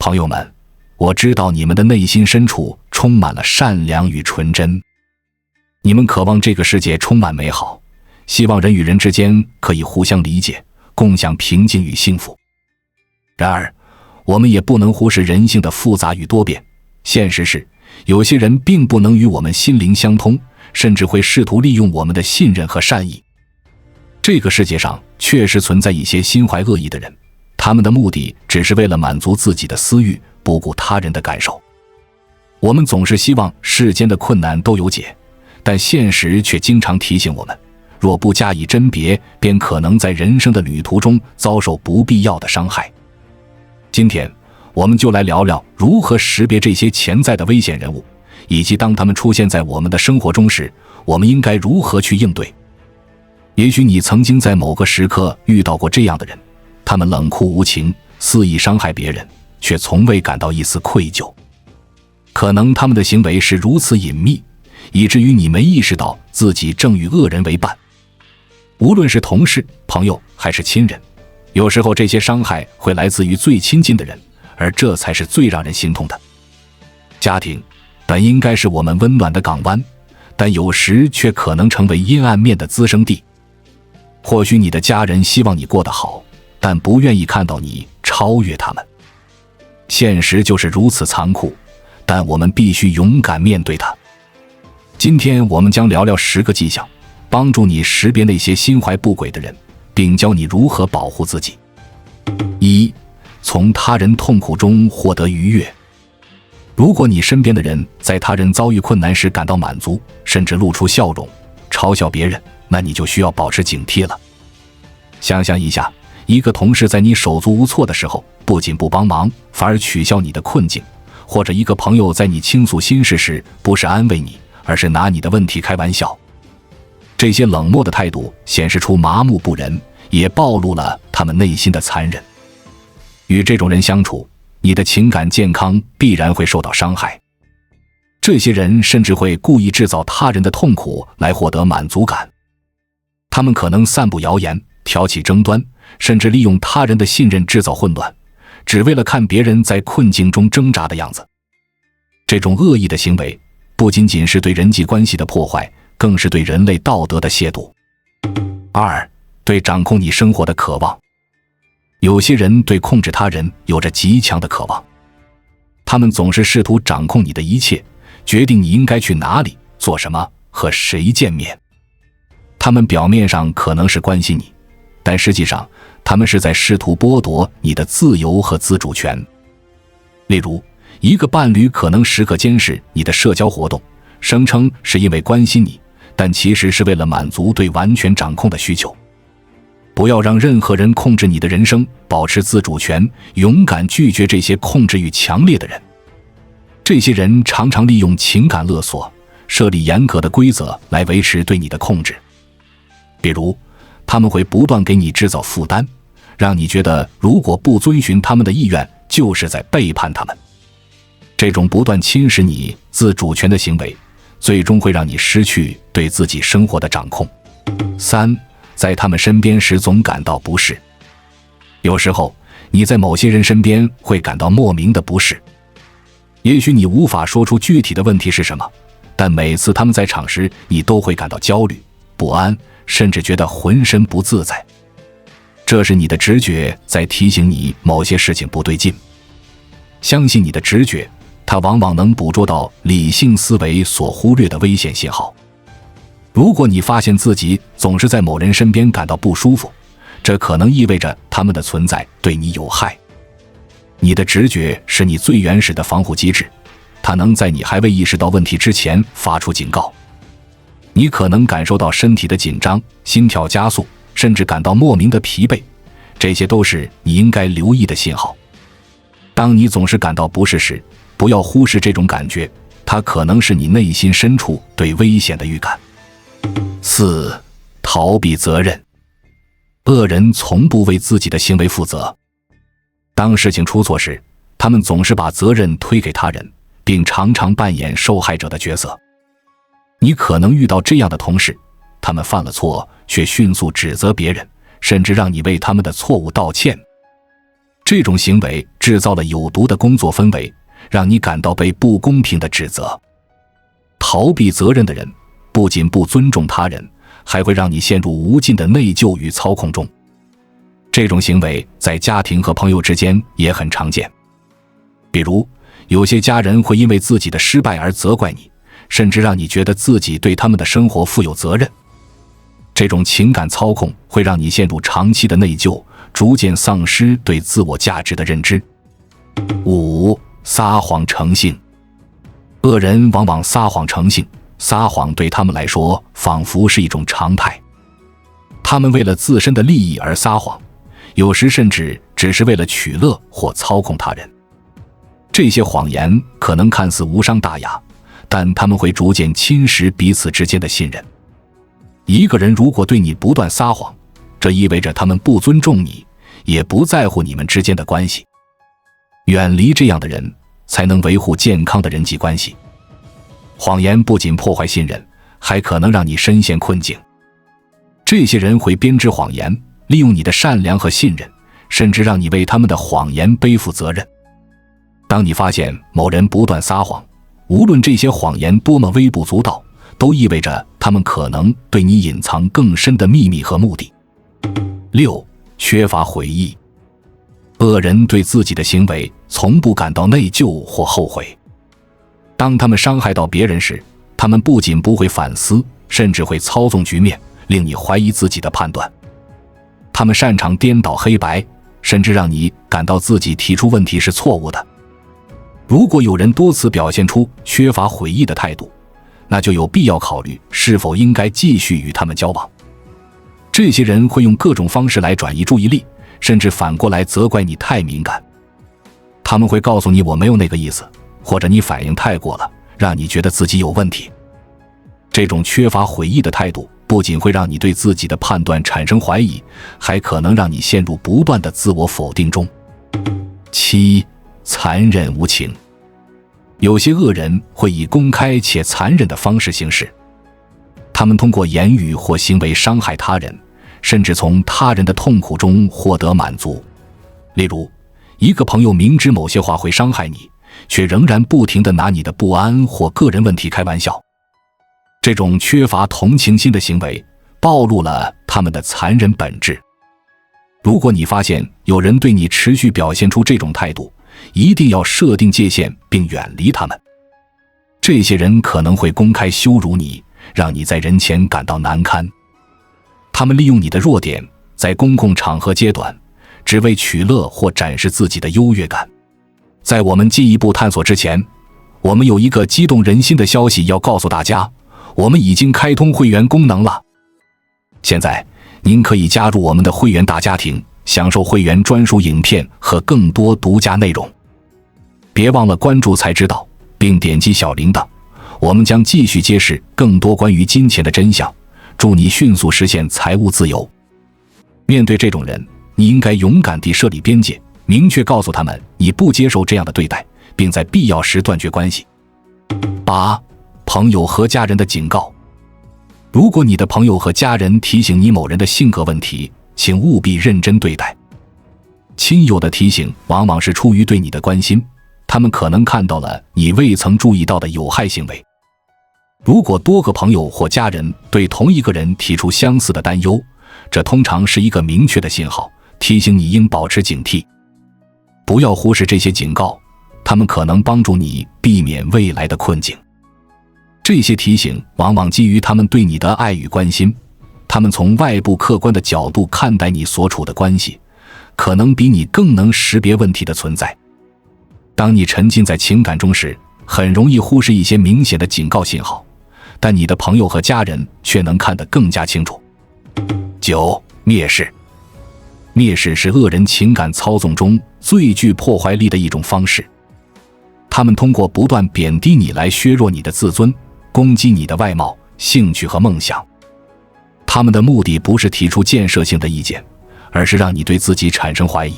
朋友们，我知道你们的内心深处充满了善良与纯真，你们渴望这个世界充满美好，希望人与人之间可以互相理解，共享平静与幸福。然而，我们也不能忽视人性的复杂与多变。现实是，有些人并不能与我们心灵相通，甚至会试图利用我们的信任和善意。这个世界上确实存在一些心怀恶意的人，他们的目的只是为了满足自己的私欲，不顾他人的感受。我们总是希望世间的困难都有解，但现实却经常提醒我们，若不加以甄别，便可能在人生的旅途中遭受不必要的伤害。今天我们就来聊聊如何识别这些潜在的危险人物，以及当他们出现在我们的生活中时，我们应该如何去应对。也许你曾经在某个时刻遇到过这样的人，他们冷酷无情，肆意伤害别人，却从未感到一丝愧疚。可能他们的行为是如此隐秘，以至于你没意识到自己正与恶人为伴。无论是同事、朋友还是亲人，有时候这些伤害会来自于最亲近的人，而这才是最让人心痛的。家庭本应该是我们温暖的港湾，但有时却可能成为阴暗面的滋生地。或许你的家人希望你过得好，但不愿意看到你超越他们。现实就是如此残酷，但我们必须勇敢面对它。今天我们将聊聊10个迹象，帮助你识别那些心怀不轨的人，并教你如何保护自己。1. 从他人痛苦中获得愉悦。如果你身边的人在他人遭遇困难时感到满足，甚至露出笑容，嘲笑别人，那你就需要保持警惕了。想象一下，一个同事在你手足无措的时候，不仅不帮忙，反而取笑你的困境；或者一个朋友在你倾诉心事时，不是安慰你，而是拿你的问题开玩笑。这些冷漠的态度显示出麻木不仁，也暴露了他们内心的残忍。与这种人相处，你的情感健康必然会受到伤害。这些人甚至会故意制造他人的痛苦来获得满足感。他们可能散布谣言，挑起争端，甚至利用他人的信任制造混乱，只为了看别人在困境中挣扎的样子。这种恶意的行为不仅仅是对人际关系的破坏，更是对人类道德的亵渎。2. 对掌控你生活的渴望。有些人对控制他人有着极强的渴望，他们总是试图掌控你的一切，决定你应该去哪里、做什么、和谁见面。他们表面上可能是关心你，但实际上他们是在试图剥夺你的自由和自主权。例如，一个伴侣可能时刻监视你的社交活动，声称是因为关心你，但其实是为了满足对完全掌控的需求。不要让任何人控制你的人生，保持自主权，勇敢拒绝这些控制欲强烈的人。这些人常常利用情感勒索，设立严格的规则来维持对你的控制。比如，他们会不断给你制造负担，让你觉得如果不遵循他们的意愿，就是在背叛他们。这种不断侵蚀你自主权的行为，最终会让你失去对自己生活的掌控。3. 在他们身边时总感到不适。有时候，你在某些人身边会感到莫名的不适。也许你无法说出具体的问题是什么，但每次他们在场时，你都会感到焦虑、不安，甚至觉得浑身不自在。这是你的直觉在提醒你某些事情不对劲。相信你的直觉，它往往能捕捉到理性思维所忽略的危险信号。如果你发现自己总是在某人身边感到不舒服，这可能意味着他们的存在对你有害。你的直觉是你最原始的防护机制，它能在你还未意识到问题之前发出警告。你可能感受到身体的紧张，心跳加速，甚至感到莫名的疲惫，这些都是你应该留意的信号。当你总是感到不适时，不要忽视这种感觉，它可能是你内心深处对危险的预感。4. 逃避责任。恶人从不为自己的行为负责。当事情出错时，他们总是把责任推给他人，并常常扮演受害者的角色。你可能遇到这样的同事，他们犯了错，却迅速指责别人，甚至让你为他们的错误道歉。这种行为制造了有毒的工作氛围，让你感到被不公平的指责。逃避责任的人不仅不尊重他人，还会让你陷入无尽的内疚与操控中。这种行为在家庭和朋友之间也很常见。比如，有些家人会因为自己的失败而责怪你，甚至让你觉得自己对他们的生活负有责任。这种情感操控会让你陷入长期的内疚，逐渐丧失对自我价值的认知。5. 撒谎成性。恶人往往撒谎成性，撒谎对他们来说仿佛是一种常态。他们为了自身的利益而撒谎，有时甚至只是为了取乐或操控他人。这些谎言可能看似无伤大雅，但他们会逐渐侵蚀彼此之间的信任。一个人如果对你不断撒谎，这意味着他们不尊重你，也不在乎你们之间的关系。远离这样的人，才能维护健康的人际关系。谎言不仅破坏信任，还可能让你深陷困境。这些人会编织谎言，利用你的善良和信任，甚至让你为他们的谎言背负责任。当你发现某人不断撒谎，无论这些谎言多么微不足道，都意味着他们可能对你隐藏更深的秘密和目的。6. 缺乏悔意。恶人对自己的行为从不感到内疚或后悔。当他们伤害到别人时，他们不仅不会反思，甚至会操纵局面，令你怀疑自己的判断。他们擅长颠倒黑白，甚至让你感到自己提出问题是错误的。如果有人多次表现出缺乏悔意的态度，那就有必要考虑是否应该继续与他们交往。这些人会用各种方式来转移注意力，甚至反过来责怪你太敏感。他们会告诉你我没有那个意思，或者你反应太过了，让你觉得自己有问题。这种缺乏悔意的态度不仅会让你对自己的判断产生怀疑，还可能让你陷入不断的自我否定中。7. 残忍无情。有些恶人会以公开且残忍的方式行事，他们通过言语或行为伤害他人，甚至从他人的痛苦中获得满足。例如，一个朋友明知某些话会伤害你，却仍然不停地拿你的不安或个人问题开玩笑。这种缺乏同情心的行为暴露了他们的残忍本质。如果你发现有人对你持续表现出这种态度，一定要设定界限并远离他们。这些人可能会公开羞辱你，让你在人前感到难堪。他们利用你的弱点，在公共场合揭短，只为取乐或展示自己的优越感。在我们进一步探索之前，我们有一个激动人心的消息要告诉大家，我们已经开通会员功能了。现在您可以加入我们的会员大家庭，享受会员专属影片和更多独家内容。别忘了关注才知道，并点击小铃铛，我们将继续揭示更多关于金钱的真相，祝你迅速实现财务自由。面对这种人，你应该勇敢地设立边界，明确告诉他们你不接受这样的对待，并在必要时断绝关系。8. 朋友和家人的警告。如果你的朋友和家人提醒你某人的性格问题，请务必认真对待。亲友的提醒往往是出于对你的关心，他们可能看到了你未曾注意到的有害行为。如果多个朋友或家人对同一个人提出相似的担忧，这通常是一个明确的信号，提醒你应保持警惕。不要忽视这些警告，他们可能帮助你避免未来的困境。这些提醒往往基于他们对你的爱与关心，他们从外部客观的角度看待你所处的关系，可能比你更能识别问题的存在。当你沉浸在情感中时，很容易忽视一些明显的警告信号，但你的朋友和家人却能看得更加清楚。9. 蔑视。蔑视是恶人情感操纵中最具破坏力的一种方式。他们通过不断贬低你来削弱你的自尊，攻击你的外貌、兴趣和梦想。他们的目的不是提出建设性的意见，而是让你对自己产生怀疑。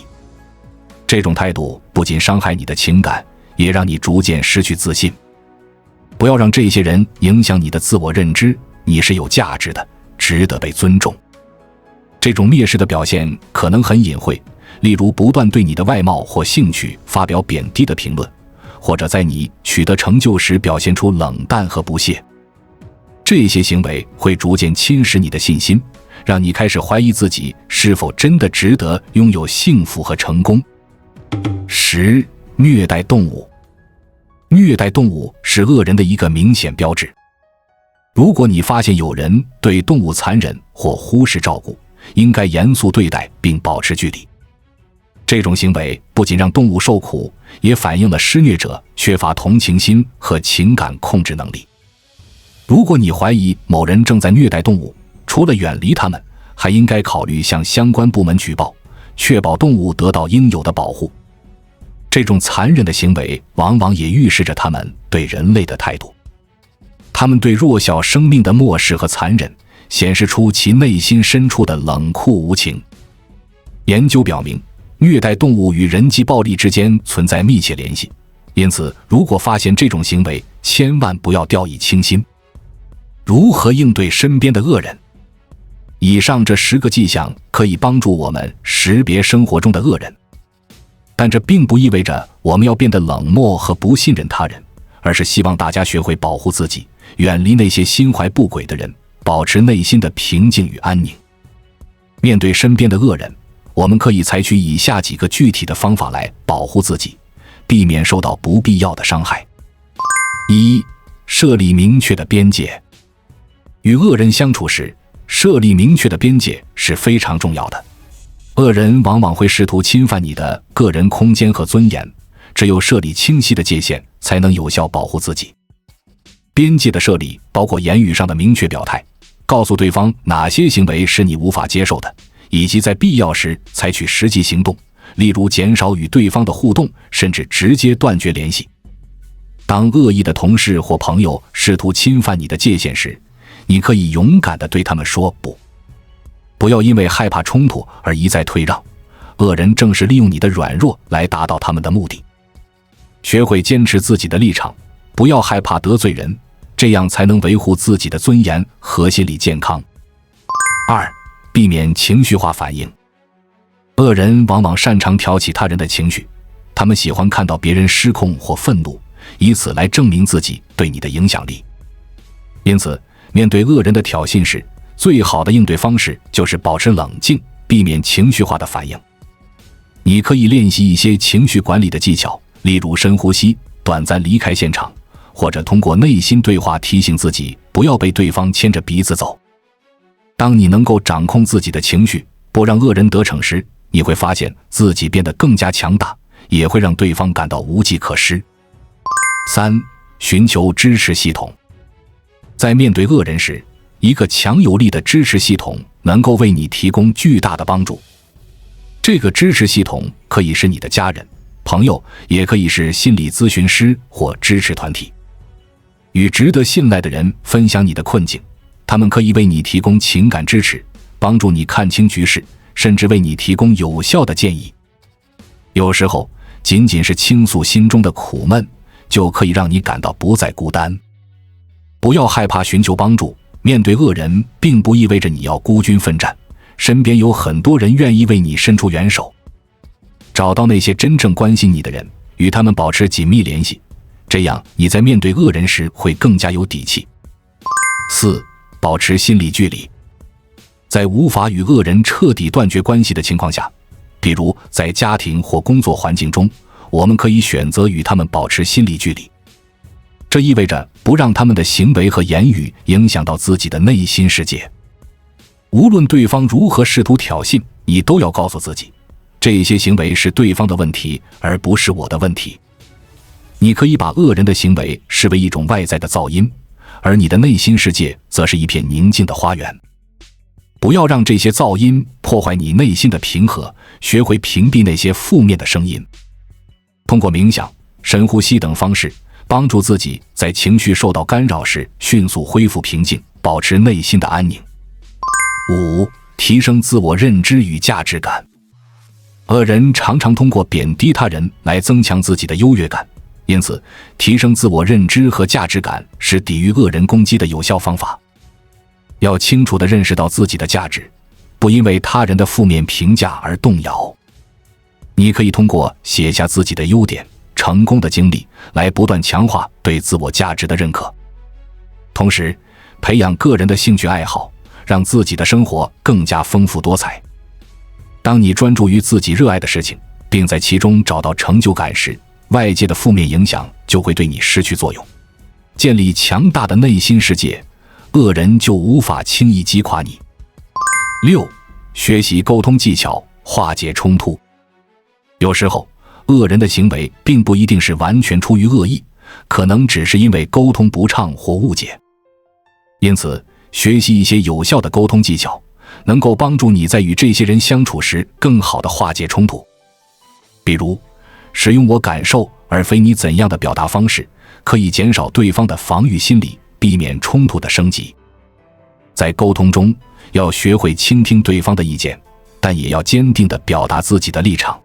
这种态度不仅伤害你的情感，也让你逐渐失去自信。不要让这些人影响你的自我认知，你是有价值的，值得被尊重。这种蔑视的表现可能很隐晦，例如不断对你的外貌或兴趣发表贬低的评论，或者在你取得成就时表现出冷淡和不屑。这些行为会逐渐侵蚀你的信心，让你开始怀疑自己是否真的值得拥有幸福和成功。10. 虐待动物。虐待动物是恶人的一个明显标志。如果你发现有人对动物残忍或忽视照顾，应该严肃对待并保持距离。这种行为不仅让动物受苦，也反映了施虐者缺乏同情心和情感控制能力。如果你怀疑某人正在虐待动物，除了远离他们，还应该考虑向相关部门举报，确保动物得到应有的保护。这种残忍的行为往往也预示着他们对人类的态度。他们对弱小生命的漠视和残忍，显示出其内心深处的冷酷无情。研究表明，虐待动物与人际暴力之间存在密切联系，因此如果发现这种行为，千万不要掉以轻心。如何应对身边的恶人？以上这10个迹象可以帮助我们识别生活中的恶人，但这并不意味着我们要变得冷漠和不信任他人，而是希望大家学会保护自己，远离那些心怀不轨的人，保持内心的平静与安宁。面对身边的恶人，我们可以采取以下几个具体的方法来保护自己，避免受到不必要的伤害。1. 设立明确的边界。与恶人相处时，设立明确的边界是非常重要的。恶人往往会试图侵犯你的个人空间和尊严，只有设立清晰的界限，才能有效保护自己。边界的设立包括言语上的明确表态，告诉对方哪些行为是你无法接受的，以及在必要时采取实际行动，例如减少与对方的互动，甚至直接断绝联系。当恶意的同事或朋友试图侵犯你的界限时，你可以勇敢地对他们说不。不要因为害怕冲突而一再退让，恶人正是利用你的软弱来达到他们的目的。学会坚持自己的立场，不要害怕得罪人，这样才能维护自己的尊严和心理健康。2. 避免情绪化反应。恶人往往擅长挑起他人的情绪，他们喜欢看到别人失控或愤怒，以此来证明自己对你的影响力。因此，面对恶人的挑衅时，最好的应对方式就是保持冷静，避免情绪化的反应。你可以练习一些情绪管理的技巧，例如深呼吸、短暂离开现场，或者通过内心对话提醒自己不要被对方牵着鼻子走。当你能够掌控自己的情绪，不让恶人得逞时，你会发现自己变得更加强大，也会让对方感到无计可施。3. 寻求支持系统。在面对恶人时，一个强有力的支持系统能够为你提供巨大的帮助。这个支持系统可以是你的家人、朋友，也可以是心理咨询师或支持团体。与值得信赖的人分享你的困境，他们可以为你提供情感支持，帮助你看清局势，甚至为你提供有效的建议。有时候，仅仅是倾诉心中的苦闷，就可以让你感到不再孤单。不要害怕寻求帮助，面对恶人并不意味着你要孤军奋战，身边有很多人愿意为你伸出援手。找到那些真正关心你的人，与他们保持紧密联系，这样你在面对恶人时会更加有底气。4. 保持心理距离。在无法与恶人彻底断绝关系的情况下，比如在家庭或工作环境中，我们可以选择与他们保持心理距离。这意味着不让他们的行为和言语影响到自己的内心世界。无论对方如何试图挑衅，你都要告诉自己，这些行为是对方的问题，而不是我的问题。你可以把恶人的行为视为一种外在的噪音，而你的内心世界则是一片宁静的花园。不要让这些噪音破坏你内心的平和，学会屏蔽那些负面的声音。通过冥想、深呼吸等方式，帮助自己在情绪受到干扰时迅速恢复平静，保持内心的安宁。5. 提升自我认知与价值感。恶人常常通过贬低他人来增强自己的优越感，因此提升自我认知和价值感是抵御恶人攻击的有效方法。要清楚地认识到自己的价值，不因为他人的负面评价而动摇。你可以通过写下自己的优点、成功的经历来不断强化对自我价值的认可，同时培养个人的兴趣爱好，让自己的生活更加丰富多彩。当你专注于自己热爱的事情，并在其中找到成就感时，外界的负面影响就会对你失去作用。建立强大的内心世界，恶人就无法轻易击垮你。6. 学习沟通技巧，化解冲突。有时候，恶人的行为并不一定是完全出于恶意，可能只是因为沟通不畅或误解。因此，学习一些有效的沟通技巧，能够帮助你在与这些人相处时更好地化解冲突。比如，使用我感受而非你怎样的表达方式，可以减少对方的防御心理，避免冲突的升级。在沟通中，要学会倾听对方的意见，但也要坚定地表达自己的立场。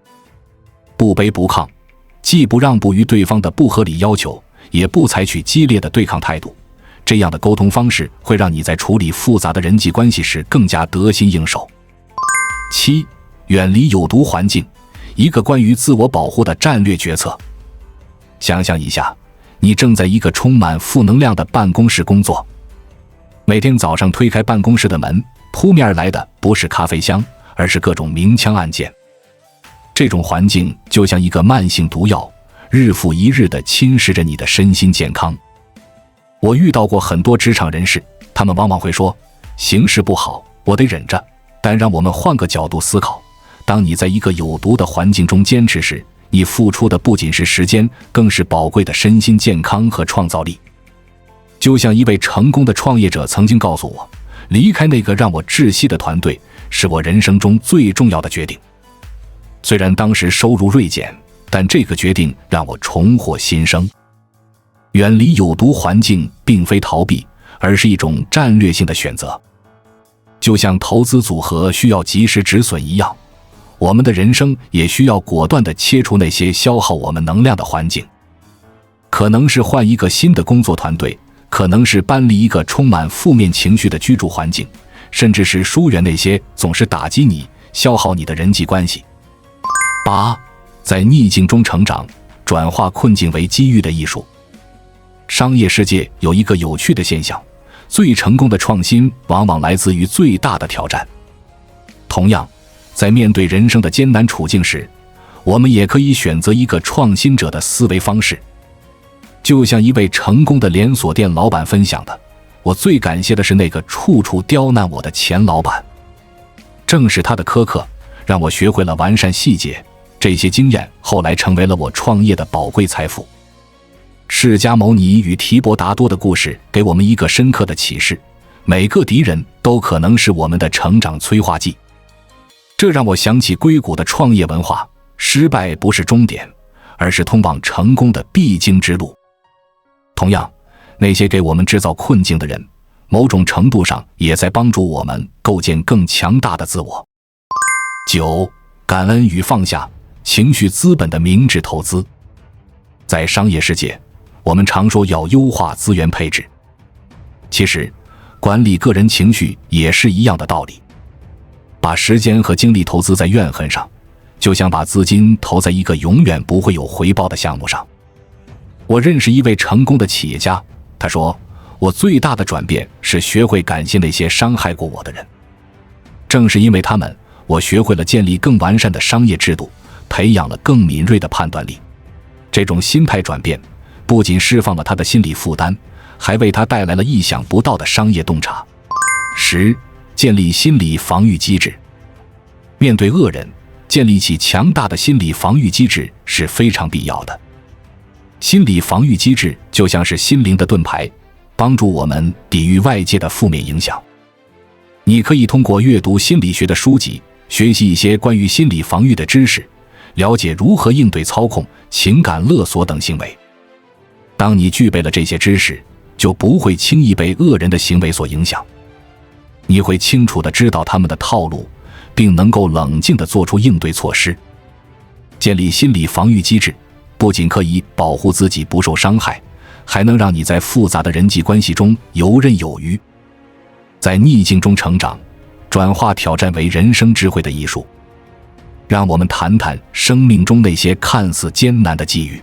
不卑不亢，既不让步于对方的不合理要求，也不采取激烈的对抗态度。这样的沟通方式会让你在处理复杂的人际关系时更加得心应手。7. 远离有毒环境，一个关于自我保护的战略决策。想象一下，你正在一个充满负能量的办公室工作。每天早上推开办公室的门，扑面而来的不是咖啡香，而是各种明枪暗箭。这种环境就像一个慢性毒药，日复一日地侵蚀着你的身心健康。我遇到过很多职场人士，他们往往会说，形势不好，我得忍着。但让我们换个角度思考，当你在一个有毒的环境中坚持时，你付出的不仅是时间，更是宝贵的身心健康和创造力。就像一位成功的创业者曾经告诉我，离开那个让我窒息的团队，是我人生中最重要的决定。虽然当时收入锐减，但这个决定让我重获新生。远离有毒环境并非逃避，而是一种战略性的选择。就像投资组合需要及时止损一样，我们的人生也需要果断地切除那些消耗我们能量的环境。可能是换一个新的工作团队，可能是搬离一个充满负面情绪的居住环境，甚至是疏远那些总是打击你、消耗你的人际关系。8. 在逆境中成长，转化困境为机遇的艺术。商业世界有一个有趣的现象，最成功的创新往往来自于最大的挑战。同样，在面对人生的艰难处境时，我们也可以选择一个创新者的思维方式。就像一位成功的连锁店老板分享的，我最感谢的是那个处处刁难我的前老板。正是他的苛刻，让我学会了完善细节，这些经验后来成为了我创业的宝贵财富。释迦牟尼与提婆达多的故事给我们一个深刻的启示，每个敌人都可能是我们的成长催化剂。这让我想起硅谷的创业文化，失败不是终点，而是通往成功的必经之路。同样，那些给我们制造困境的人，某种程度上也在帮助我们构建更强大的自我。9. 感恩与放下，情绪资本的明智投资。在商业世界，我们常说要优化资源配置，其实管理个人情绪也是一样的道理。把时间和精力投资在怨恨上，就像把资金投在一个永远不会有回报的项目上。我认识一位成功的企业家，他说，我最大的转变是学会感谢那些伤害过我的人。正是因为他们，我学会了建立更完善的商业制度，培养了更敏锐的判断力。这种心态转变不仅释放了他的心理负担，还为他带来了意想不到的商业洞察。10. 建立心理防御机制。面对恶人，建立起强大的心理防御机制是非常必要的。心理防御机制就像是心灵的盾牌，帮助我们抵御外界的负面影响。你可以通过阅读心理学的书籍，学习一些关于心理防御的知识，了解如何应对操控、情感勒索等行为。当你具备了这些知识，就不会轻易被恶人的行为所影响。你会清楚地知道他们的套路，并能够冷静地做出应对措施。建立心理防御机制，不仅可以保护自己不受伤害，还能让你在复杂的人际关系中游刃有余。在逆境中成长，转化挑战为人生智慧的艺术。让我们谈谈生命中那些看似艰难的际遇。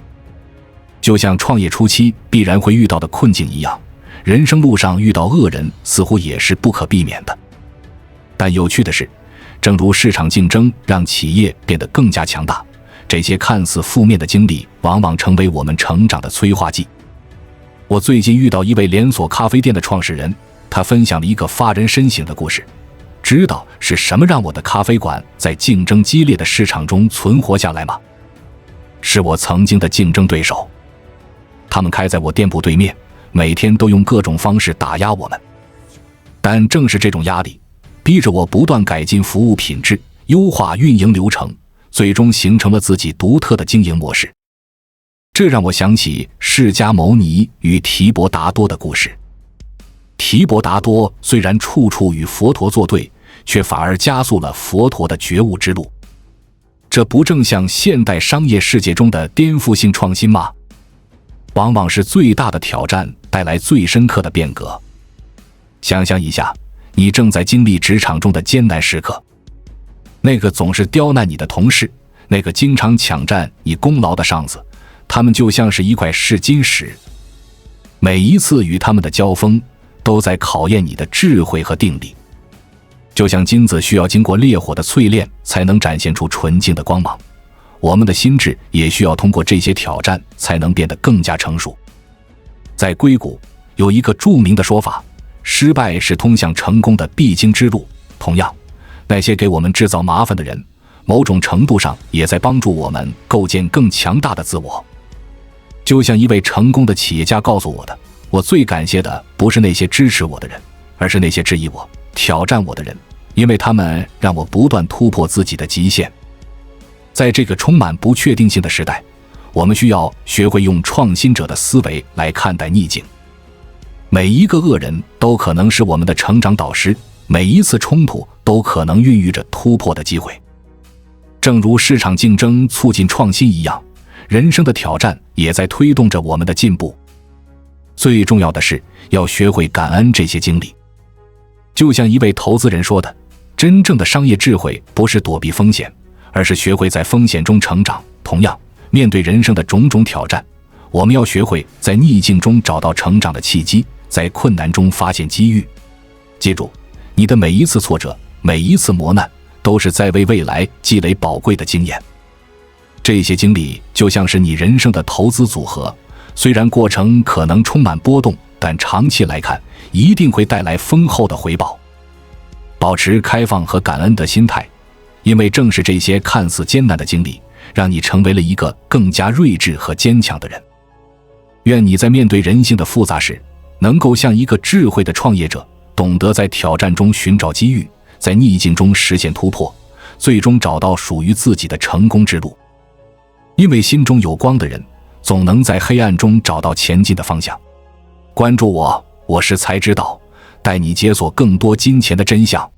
就像创业初期必然会遇到的困境一样，人生路上遇到恶人似乎也是不可避免的。但有趣的是，正如市场竞争让企业变得更加强大，这些看似负面的经历往往成为我们成长的催化剂。我最近遇到一位连锁咖啡店的创始人，他分享了一个发人深省的故事。知道是什么让我的咖啡馆在竞争激烈的市场中存活下来吗？是我曾经的竞争对手。他们开在我店铺对面，每天都用各种方式打压我们。但正是这种压力，逼着我不断改进服务品质，优化运营流程，最终形成了自己独特的经营模式。这让我想起释迦牟尼与提婆达多的故事。提婆达多虽然处处与佛陀作对，却反而加速了佛陀的觉悟之路。这不正像现代商业世界中的颠覆性创新吗？往往是最大的挑战带来最深刻的变革。想象一下，你正在经历职场中的艰难时刻，那个总是刁难你的同事，那个经常抢占你功劳的上司，他们就像是一块试金石。每一次与他们的交锋都在考验你的智慧和定力。就像金子需要经过烈火的淬炼才能展现出纯净的光芒，我们的心智也需要通过这些挑战才能变得更加成熟。在硅谷有一个著名的说法，失败是通向成功的必经之路。同样，那些给我们制造麻烦的人，某种程度上也在帮助我们构建更强大的自我。就像一位成功的企业家告诉我的，我最感谢的不是那些支持我的人，而是那些质疑我、挑战我的人，因为他们让我不断突破自己的极限。在这个充满不确定性的时代，我们需要学会用创新者的思维来看待逆境。每一个恶人都可能是我们的成长导师，每一次冲突都可能孕育着突破的机会。正如市场竞争促进创新一样，人生的挑战也在推动着我们的进步。最重要的是要学会感恩这些经历。就像一位投资人说的，真正的商业智慧不是躲避风险，而是学会在风险中成长。同样，面对人生的种种挑战，我们要学会在逆境中找到成长的契机，在困难中发现机遇。记住，你的每一次挫折，每一次磨难，都是在为未来积累宝贵的经验。这些经历就像是你人生的投资组合，虽然过程可能充满波动，但长期来看，一定会带来丰厚的回报。保持开放和感恩的心态，因为正是这些看似艰难的经历，让你成为了一个更加睿智和坚强的人。愿你在面对人性的复杂时，能够像一个智慧的创业者，懂得在挑战中寻找机遇，在逆境中实现突破，最终找到属于自己的成功之路。因为心中有光的人，总能在黑暗中找到前进的方向。关注我，我是才知道，带你解锁更多金钱的真相。